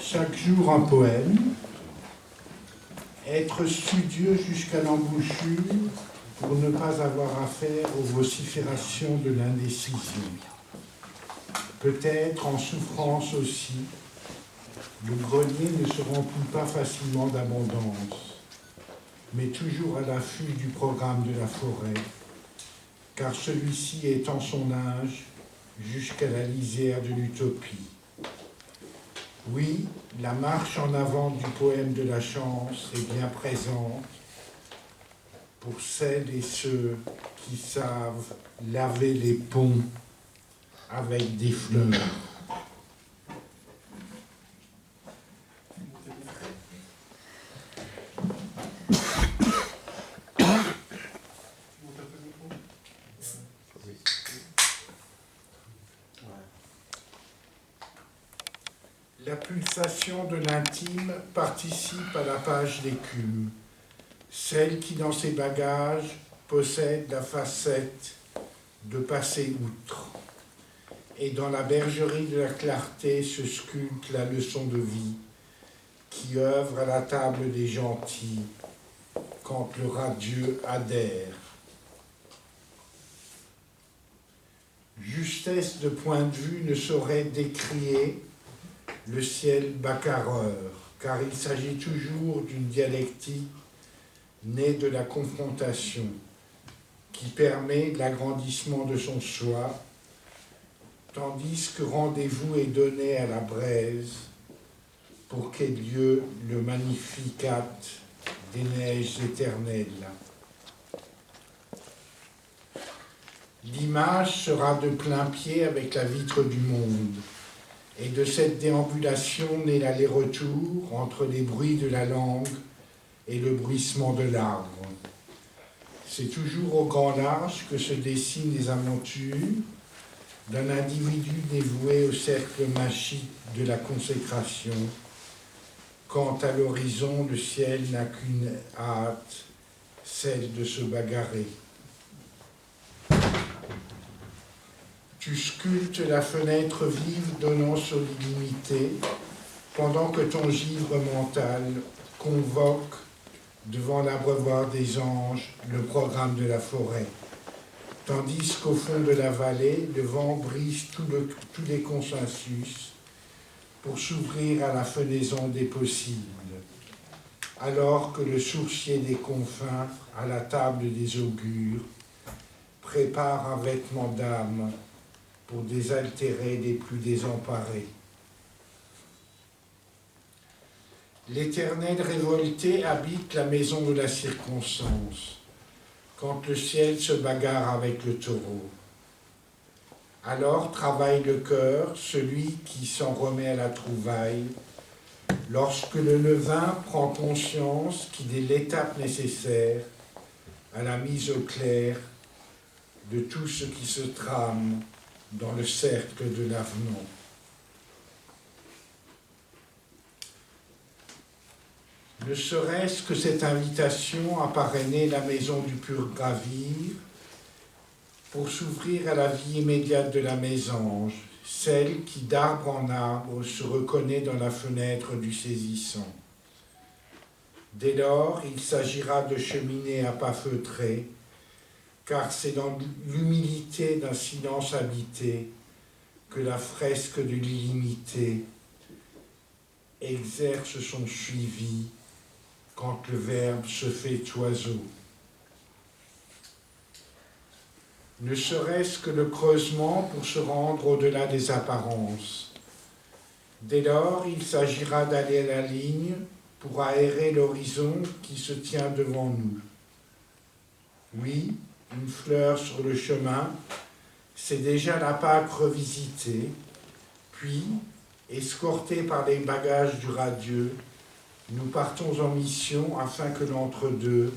Chaque jour un poème, être studieux jusqu'à l'embouchure pour ne pas avoir affaire aux vociférations de l'indécision. Peut-être en souffrance aussi, le grenier ne se remplit pas facilement d'abondance, mais toujours à l'affût du programme de la forêt, car celui-ci étend son âge jusqu'à la lisière de l'utopie. Oui, la marche en avant du poème de la chance est bien présente pour celles et ceux qui savent laver les ponts avec des fleurs. La pulsation de l'intime participe à la page d'écume, celle qui dans ses bagages possède la facette de passer outre. Et dans la bergerie de la clarté se sculpte la leçon de vie qui œuvre à la table des gentils quand le radieux adhère. Justesse de point de vue ne saurait décrier le ciel bacarreur, car il s'agit toujours d'une dialectique née de la confrontation, qui permet l'agrandissement de son soi, tandis que rendez-vous est donné à la braise pour qu'ait lieu le magnificat des neiges éternelles. L'image sera de plein pied avec la vitre du monde, et de cette déambulation naît l'aller-retour entre les bruits de la langue et le bruissement de l'arbre. C'est toujours au grand large que se dessinent les aventures d'un individu dévoué au cercle magique de la consécration, quand à l'horizon le ciel n'a qu'une hâte, celle de se bagarrer. Tu sculptes la fenêtre vive donnant sur l'illimité, pendant que ton givre mental convoque devant l'abreuvoir des anges le programme de la forêt, tandis qu'au fond de la vallée, le vent brise tous les consensus pour s'ouvrir à la fenaison des possibles, alors que le sourcier des confins, à la table des augures, prépare un vêtement d'âme pour désaltérer les plus désemparés. L'Éternel révolté habite la maison de la circonstance, quand le ciel se bagarre avec le taureau. Alors travaille le cœur, celui qui s'en remet à la trouvaille, lorsque le levain prend conscience qu'il est l'étape nécessaire à la mise au clair de tout ce qui se trame dans le cercle de l'avenant. Ne serait-ce que cette invitation à parrainer la maison du pur gravir pour s'ouvrir à la vie immédiate de la mésange, celle qui d'arbre en arbre se reconnaît dans la fenêtre du saisissant. Dès lors, il s'agira de cheminer à pas feutrés, car c'est dans l'humilité d'un silence habité que la fresque de l'illimité exerce son suivi quand le verbe se fait oiseau. Ne serait-ce que le creusement pour se rendre au-delà des apparences. Dès lors, il s'agira d'aller à la ligne pour aérer l'horizon qui se tient devant nous. Oui, une fleur sur le chemin, c'est déjà la Pâque revisitée, puis, escortés par les bagages du radieux, nous partons en mission afin que l'entre-deux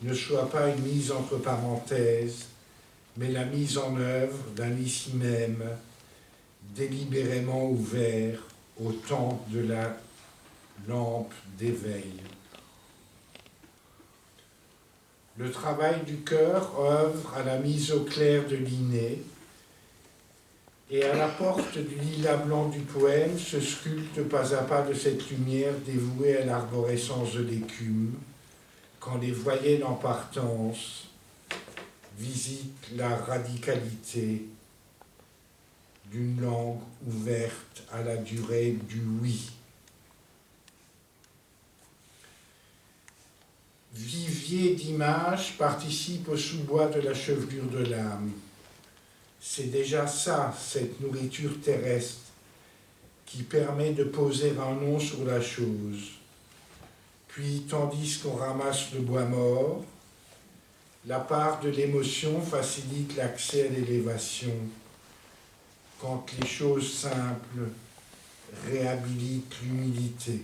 ne soit pas une mise entre parenthèses, mais la mise en œuvre d'un ici même, délibérément ouvert au temps de la lampe d'éveil. Le travail du cœur œuvre à la mise au clair de l'inné, Et à la porte du lilas blanc du poème se sculpte pas à pas de cette lumière dévouée à l'arborescence de l'écume, quand les voyelles en partance visitent la radicalité d'une langue ouverte à la durée du oui. Vivier d'images participe au sous-bois de la chevelure de l'âme. C'est déjà ça, cette nourriture terrestre, qui permet de poser un nom sur la chose. Puis, tandis qu'on ramasse le bois mort, la part de l'émotion facilite l'accès à l'élévation, quand les choses simples réhabilitent l'humilité.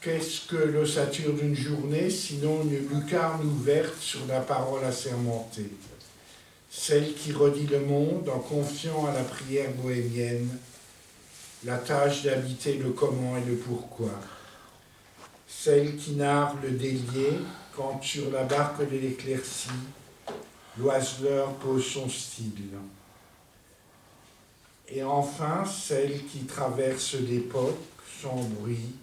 Qu'est-ce que l'ossature d'une journée, sinon une lucarne ouverte sur la parole assermentée, celle qui redit le monde en confiant à la prière bohémienne la tâche d'habiter le comment et le pourquoi, celle qui narre le délié quand sur la barque de l'éclaircie, l'oiseleur pose son style. Et enfin, celle qui traverse l'époque sans bruit,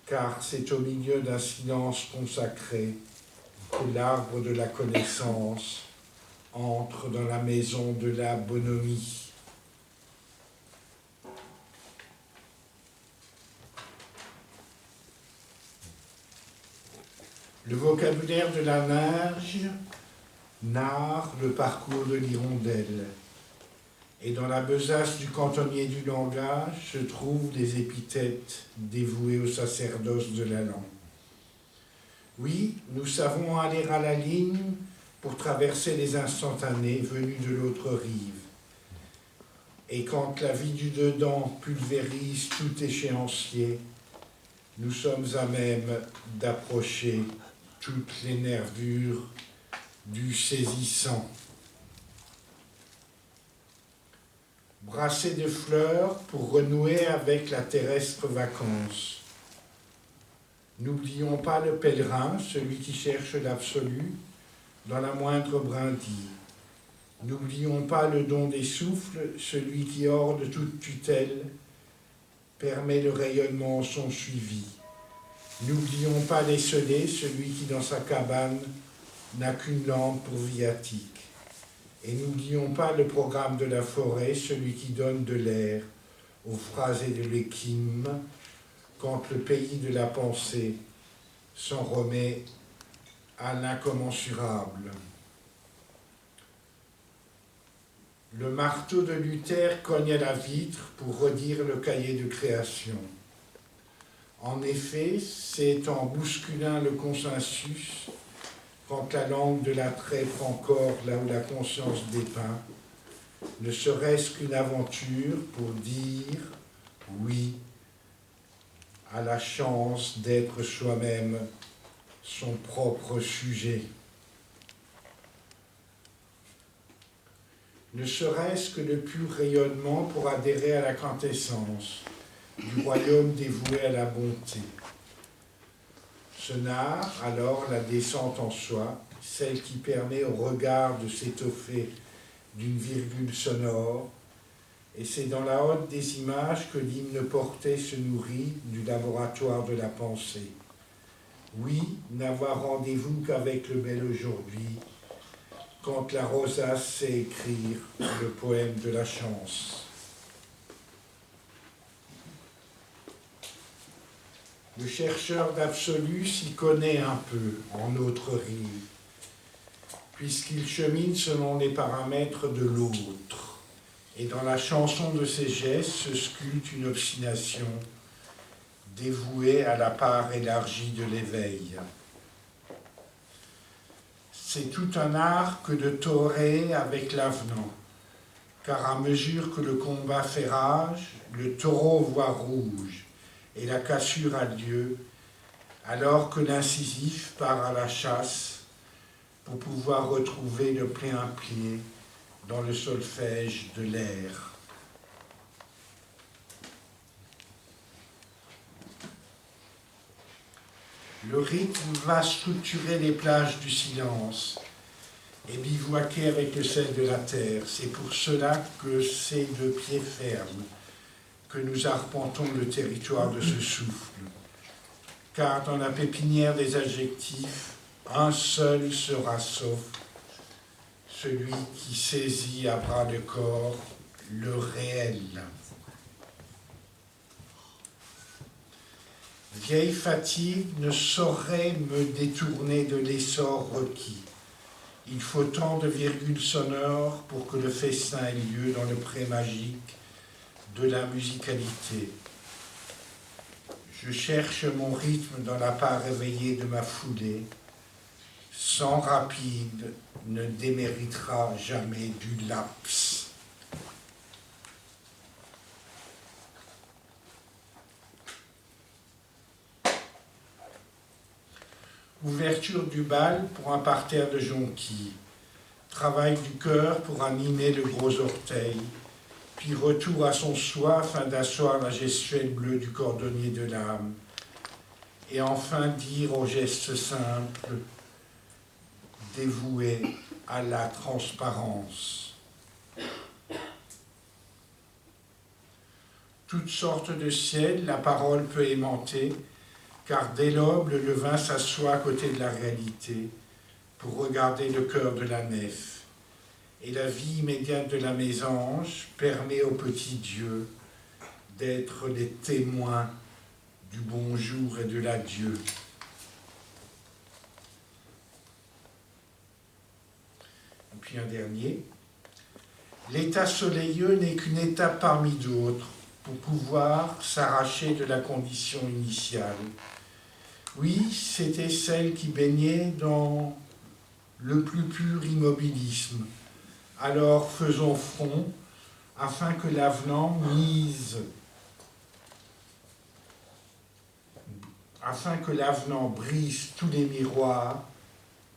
car c'est au milieu d'un silence consacré que l'arbre de la connaissance entre dans la maison de la bonhomie. Le vocabulaire de la nage narre le parcours de l'hirondelle. Et dans la besace du cantonnier du langage se trouvent des épithètes dévouées au sacerdoce de la langue. Oui, nous savons aller à la ligne pour traverser les instantanés venus de l'autre rive. Et quand la vie du dedans pulvérise tout échéancier, nous sommes à même d'approcher toutes les nervures du saisissant. Brasser de fleurs pour renouer avec la terrestre vacance. N'oublions pas le pèlerin, celui qui cherche l'absolu, dans la moindre brindille. N'oublions pas le don des souffles, celui qui, hors de toute tutelle, permet le rayonnement son suivi. N'oublions pas l'esselé, celui qui, dans sa cabane, n'a qu'une lampe pour viatique. Et n'oublions pas le programme de la forêt, celui qui donne de l'air aux phrasés de l'équime, quand le pays de la pensée s'en remet à l'incommensurable. Le marteau de Luther cogne à la vitre pour redire le cahier de création. En effet, c'est en bousculant le consensus, quand la langue de l'attrait prend corps là où la conscience dépeint, ne serait-ce qu'une aventure pour dire oui à la chance d'être soi-même son propre sujet. Ne serait-ce que le pur rayonnement pour adhérer à la quintessence du royaume dévoué à la bonté. Ce nard, alors, la descente en soi, celle qui permet au regard de s'étoffer d'une virgule sonore, et c'est dans la haute des images que l'hymne porté se nourrit du laboratoire de la pensée. Oui, n'avoir rendez-vous qu'avec le bel aujourd'hui, quand la rosace sait écrire le poème de la chance. Le chercheur d'absolu s'y connaît un peu en notre rive, puisqu'il chemine selon les paramètres de l'autre. Et dans la chanson de ses gestes se sculpte une obstination dévouée à la part élargie de l'éveil. C'est tout un art que de torer avec l'avenant, car à mesure que le combat fait rage, le taureau voit rouge et la cassure a lieu, alors que l'incisif part à la chasse pour pouvoir retrouver le plein pied dans le solfège de l'air. Le rythme va structurer les plages du silence, et bivouaquer avec le sel de la terre. C'est pour cela que c'est de pied ferme que nous arpentons le territoire de ce souffle. Car dans la pépinière des adjectifs, un seul sera sauf, celui qui saisit à bras le corps le réel. Vieille fatigue ne saurait me détourner de l'essor requis. Il faut tant de virgules sonores pour que le festin ait lieu dans le pré magique de la musicalité. Je cherche mon rythme dans la part éveillée de ma foulée. Sans rapide ne déméritera jamais du laps. Ouverture du bal pour un parterre de jonquilles. Travail du cœur pour animer le gros orteil. Puis retour à son soi afin d'asseoir la gestuelle bleue du cordonnier de l'âme. Et enfin dire au geste simple, dévoué à la transparence. Toutes sortes de ciel, la parole peut aimanter, car dès l'aube, le levain s'assoit à côté de la réalité pour regarder le cœur de la nef. Et la vie immédiate de la mésange permet aux petits dieux d'être les témoins du bonjour et de l'adieu. Et puis un dernier. L'état soleilleux n'est qu'une étape parmi d'autres pour pouvoir s'arracher de la condition initiale. Oui, c'était celle qui baignait dans le plus pur immobilisme. Alors faisons front afin que l'avenant brise tous les miroirs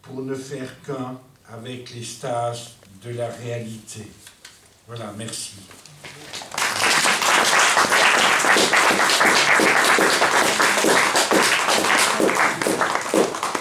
pour ne faire qu'un avec les stages de la réalité. Voilà, merci.